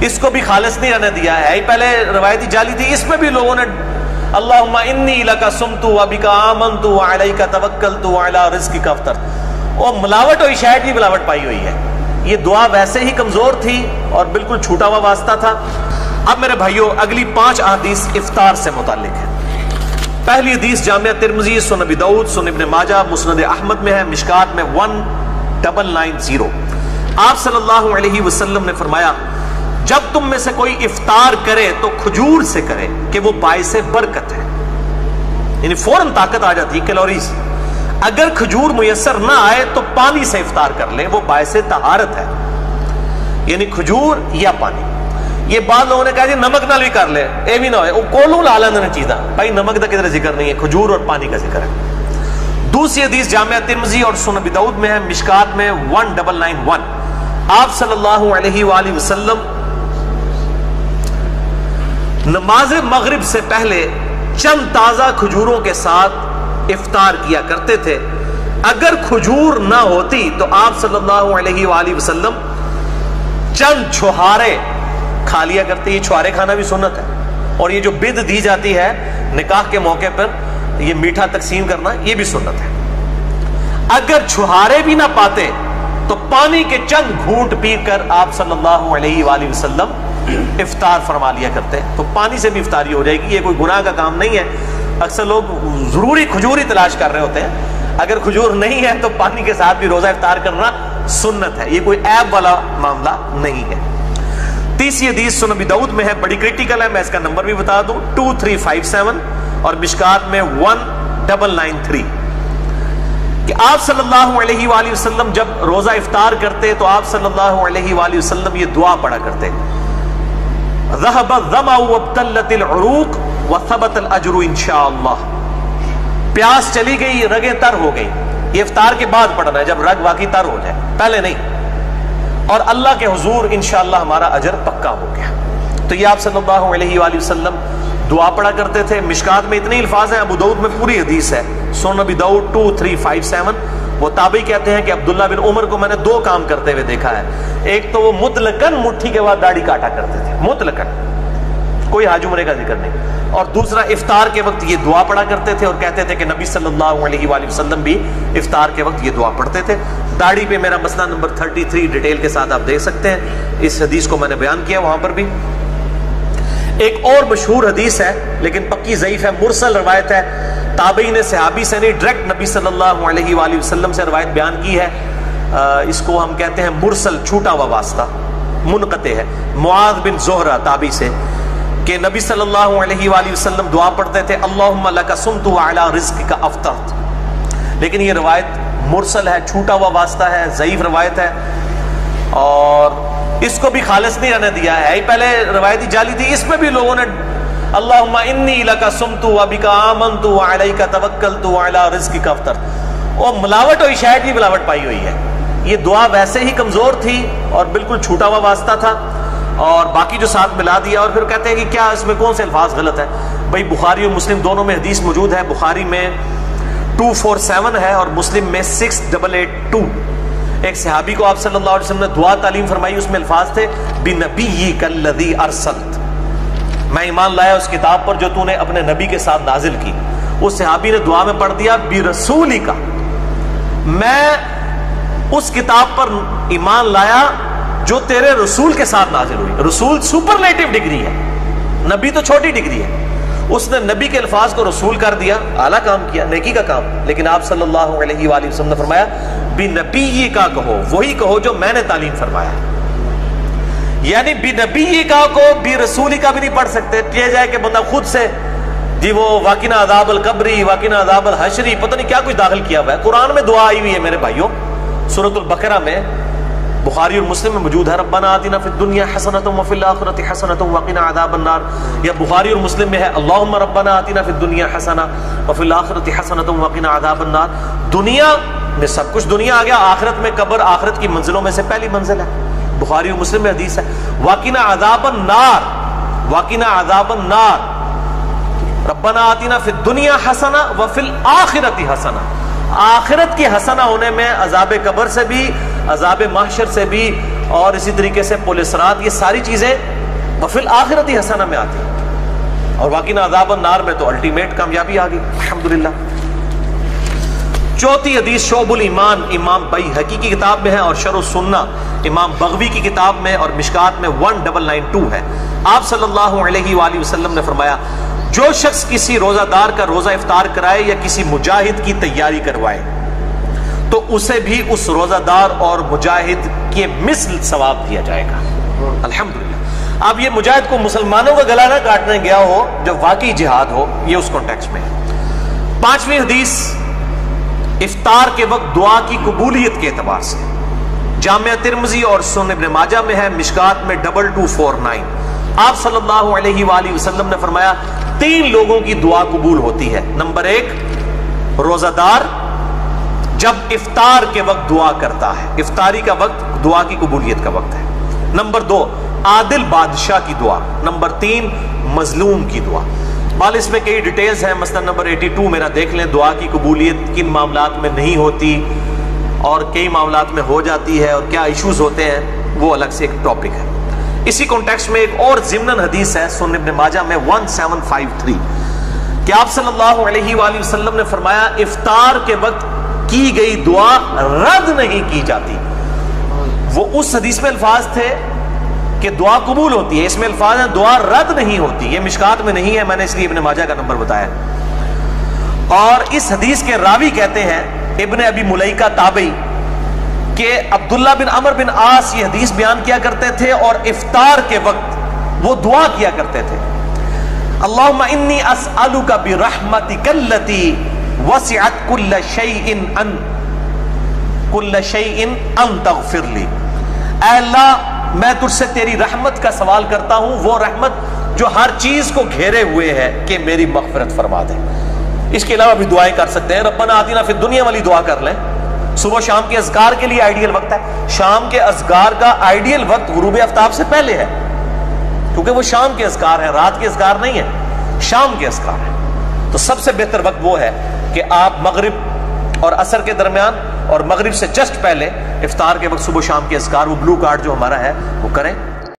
اس کو بھی خالص نہیں رہنے دیا ہے، پہلے روایتی جعلی تھی، اس میں بھی لوگوں نے اللہم انی لک صمت وبک آمنت وعلیک توکلت وعلی رزقک افطرت، اور ملاوٹ ہوئی، شاید بھی ملاوٹ پائی ہوئی ہے۔ یہ دعا ویسے ہی کمزور تھی اور بالکل چھوٹا ہوا واسطہ تھا۔ اب میرے بھائیوں اگلی 5 احادیث افطار سے متعلق ہے۔ پہلی حدیث جامعہ ترمذی، سنن ابی داؤد، سنن ابن ماجہ، مسند احمد میں ہے، مشکات میں 1990۔ آپ صلی اللہ علیہ وسلم نے فرمایا جب تم میں سے کوئی افطار کرے تو کھجور سے کرے کہ وہ باعث برکت ہے، یعنی فوراً طاقت آ جاتی ہے، کیلوریز۔ اگر کھجور میسر نہ آئے تو پانی سے افطار کر لے، وہ باعث طہارت ہے، یعنی کھجور یا پانی۔ یہ بعض لوگوں نے کہا جی نمک نال بھی کر لے، اے بھی نہ ہوئے، وہ کولوں لا لیندے چیزاں، بھائی نمک دا کدھر ذکر نہیں ہے، کھجور اور پانی کا ذکر ہے۔ دوسری حدیث جامعہ ترمذی اور سنن ابی داؤد میں ہے، مشکات میں 1991۔ آپ صلی اللہ علیہ وآلہ وسلم نماز مغرب سے پہلے چند تازہ کھجوروں کے ساتھ افطار کیا کرتے تھے۔ اگر کھجور نہ ہوتی تو آپ صلی اللہ علیہ وآلہ وسلم چند چھہارے کھا لیا کرتے۔ یہ چھہارے کھانا بھی سنت ہے، اور یہ جو بد دی جاتی ہے نکاح کے موقع پر یہ میٹھا تقسیم کرنا، یہ بھی سنت ہے۔ اگر چھہارے بھی نہ پاتے تو پانی کے چند گھونٹ پی کر آپ صلی اللہ علیہ وآلہ وسلم افطار فرما لیا کرتے ہیں، تو پانی سے بھی افطاری ہو جائے گی، یہ کوئی گناہ کا کام نہیں ہے۔ اکثر لوگ ضروری کھجور ہی تلاش کر رہے ہوتے ہیں، اگر کھجور نہیں ہے تو پانی کے ساتھ بھی روزہ افطار کرنا سنت ہے، یہ کوئی عیب والا معاملہ نہیں ہے۔ تیسری حدیث سنن ابی داؤد میں ہے، بڑی کریٹیکل ہے، میں اس کا نمبر بھی بتا دوں، 2357 اور مشکات میں 1993، کہ آپ صلی اللہ علیہ وآلہ وسلم جب روزہ افطار کرتے تو آپ صلی اللہ علیہ وآلہ وسلم یہ دعا پڑھا کرتے، ذهب الظمأ وابتلت العروق وثبت الاجر انشاءاللہ، پیاس چلی گئی، رگیں تر ہو گئی۔ یہ افطار کے بعد پڑھنا ہے، جب رگ واقعی تر ہو جائے، پہلے نہیں، اور اللہ کے حضور انشاءاللہ ہمارا اجر پکا ہو گیا۔ تو یہ آپ صلی اللہ علیہ وآلہ وسلم دعا پڑھا کرتے تھے۔ مشکات میں اتنے الفاظ ہیں، ابو داؤد میں پوری حدیث ہے، سنن ابی داؤد 2357۔ وہ تابعی کہتے ہیں کہ عبداللہ بن عمر کو میں نے 2 کام کرتے ہوئے دیکھا ہے، ایک تو وہ مطلقاً مٹھی کے بعد داڑھی کاٹا کرتے تھے، مطلقاً، کوئی حج عمرے کا ذکر نہیں، اور دوسرا افطار کے وقت یہ دعا پڑھا کرتے تھے، اور کہتے تھے کہ نبی صلی اللہ علیہ وآلہ وسلم بھی افطار کے وقت یہ دعا پڑھتے تھے۔ داڑھی پہ میرا مسئلہ نمبر 33 ڈیٹیل کے ساتھ آپ دیکھ سکتے ہیں، اس حدیث کو میں نے بیان کیا وہاں پر بھی۔ ایک اور مشہور حدیث ہے لیکن پکی ضعیف ہے، مرسل روایت ہے، تابعی نے صحابی سے نہیں، ڈائریکٹ نبی صلی اللہ علیہ وآلہ وسلم سے روایت بیان کی ہے، اس کو ہم کہتے ہیں مرسل، چھوٹا ہوا واسطہ، منقطع ہے، معاذ بن زہرہ تابعی سے، کہ نبی صلی اللہ علیہ وآلہ وسلم دعا پڑھتے تھے اللہم لک صمت وعلی رزقک افطرت، لیکن یہ روایت مرسل ہے، چھوٹا ہوا واسطہ ہے، ضعیف روایت ہے، اور اس کو بھی خالص نہیں رہنے دیا ہے، پہلے روایتی جعلی تھی، اس میں بھی لوگوں نے اللہم انی لک صمت وبک آمنت وعلیک توکلت وعلی رزقک افطرت، اور ملاوٹ ہوئی، شاید بھی ملاوٹ پائی ہوئی ہے۔ یہ دعا ویسے ہی کمزور تھی اور بالکل چھوٹا ہوا واسطہ تھا، اور باقی جو ساتھ ملا دیا، اور پھر کہتے ہیں کہ کیا اس میں کون سے الفاظ غلط ہیں؟ بھائی بخاری اور مسلم دونوں میں حدیث موجود ہے، بخاری میں 247 ہے اور مسلم میں 6882۔ ایک صحابی کو آپ صلی اللہ علیہ وسلم نے دعا تعلیم فرمائی، اس میں الفاظ تھے بنبیک الذی ارسلت، میں ایمان لایا اس کتاب پر جو تو نے اپنے نبی کے ساتھ نازل کی۔ اس صحابی نے دعا میں پڑھ دیا برسولک، میں اس کتاب پر ایمان لایا جو تیرے رسول کے ساتھ نازل ہوئی۔ رسول سپرلیٹو ڈگری ہے، نبی تو چھوٹی ڈگری ہے، اس نے نبی کے الفاظ کو رسول کر دیا، اعلیٰ کام کیا، نیکی کا کام، لیکن آپ صلی اللہ علیہ وآلہ وسلم نے فرمایا بنبی کا کہو، وہی کہو جو میں نے تعلیم فرمایا، یعنی بنبی کا کو بی رسولی کا بھی نہیں پڑھ سکتے، یہ جائے کہ بندہ خود سے جی وہ واقعنا عذاب القبری، واقعنا عذاب الحشری، پتہ نہیں کیا کچھ داخل کیا ہوا ہے۔ قرآن میں دعا آئی ہوئی ہے میرے بھائیوں، سورۃ البقرہ میں، بخاری اور مسلم میں موجود ہے، ربنا آتنا فی الدنیا حسنۃ وفی الآخرۃ حسنۃ وقنا عذاب النار، یا بخاری اور مسلم میں ہے اللہم ربنا آتنا فی الدنیا حسنہ وفی الآخرۃ حسنۃ وقنا عذاب النار۔ دنیا میں سب کچھ دنیا آ گیا، آخرت میں قبر آخرت کی منزلوں میں سے پہلی منزل ہے، بخاری اور مسلم میں حدیث ہے، وقنا عذاب النار، وقنا عذاب النار، ربنا آتنا فی الدنیا حسنہ وفی الآخرۃ حسنہ، آخرت کی حسنہ ہونے میں عذاب قبر سے بھی، عذاب محشر سے بھی، اور اسی طریقے سے پولیس رات، یہ ساری چیزیں وفی الآخرت حسنہ میں آتی ہیں، اور واقعی عذاب النار میں تو الٹیمیٹ کامیابی آ گئی الحمدللہ۔ چوتھی حدیث شعب الایمان امام بیہقی کی کتاب میں ہے، اور شرح السنہ امام بغوی کی کتاب میں، اور مشکات میں 1992 ہے۔ آپ صلی اللہ علیہ وآلہ وسلم نے فرمایا جو شخص کسی روزہ دار کا روزہ افطار کرائے یا کسی مجاہد کی تیاری کروائے تو اسے بھی اس روزہ دار اور مجاہد کے مثل ثواب دیا جائے گا الحمدللہ۔ اب یہ مجاہد کو مسلمانوں کا گلا نہ کاٹنے گیا ہو جو واقعی جہاد ہو، یہ اس کانٹیکسٹ میں ہے۔ پانچویں حدیث افطار کے وقت دعا کی قبولیت کے اعتبار سے جامعہ ترمذی اور سنن ابن ماجہ میں ہے، مشکات میں 2249۔ آپ صلی اللہ علیہ وآلہ وسلم نے فرمایا 3 لوگوں کی دعا قبول ہوتی ہے۔ نمبر 1 روزہ دار جب افطار کے وقت دعا کرتا ہے، افطاری کا وقت دعا کی قبولیت کا وقت ہے۔ نمبر 2 عادل بادشاہ کی دعا۔ نمبر 3 مظلوم کی دعا۔ بال اس میں کئی ڈیٹیلز ہیں، مثلا نمبر 82 میرا دیکھ لیں، دعا کی قبولیت کن معاملات میں نہیں ہوتی اور کئی معاملات میں ہو جاتی ہے اور کیا ایشوز ہوتے ہیں، وہ الگ سے ایک ٹاپک ہے۔ اسی کانٹیکسٹ میں ایک اور ضمن حدیث ہے سنن ابن ماجہ میں 1753 کہ آپ صلی اللہ علیہ وآلہ وسلم نے فرمایا افطار کے وقت کی گئی دعا رد نہیں کی جاتی۔ وہ اس حدیث میں الفاظ تھے کہ دعا قبول ہوتی ہے، اس میں الفاظ ہیں دعا رد نہیں ہوتی۔ یہ مشکات میں نہیں ہے، میں نے اس لیے ابن ماجہ کا نمبر بتایا۔ اور اس حدیث کے راوی کہتے ہیں ابن ابی ملیکہ تابعی کہ عبداللہ بن عمر بن عاص یہ حدیث بیان کیا کرتے تھے اور افطار کے وقت وہ دعا کیا کرتے تھے اللہم انی اسألک برحمتک التی وسعت کل شیء ان تغفر لی۔ اے اللہ میں تجھ سے تیری رحمت کا سوال کرتا ہوں، وہ رحمت جو ہر چیز کو گھیرے ہوئے ہے، کہ میری مغفرت فرما دے۔ اس کے علاوہ بھی دعائیں کر سکتے ہیں، ربنا آتنا فی الدنیا والی دعا کر لیں، صبح شام کے اذکار کے لیے آئیڈیل وقت ہے۔ شام کے اذکار کا آئیڈیل وقت غروب آفتاب سے پہلے ہے، کیونکہ وہ شام کے اذکار ہیں، رات کے اذکار نہیں ہیں، شام کے اذکار ہیں۔ تو سب سے بہتر وقت وہ ہے کہ آپ مغرب اور عصر کے درمیان اور مغرب سے جسٹ پہلے افطار کے وقت صبح شام کے اذکار، وہ بلو کارڈ جو ہمارا ہے وہ کریں۔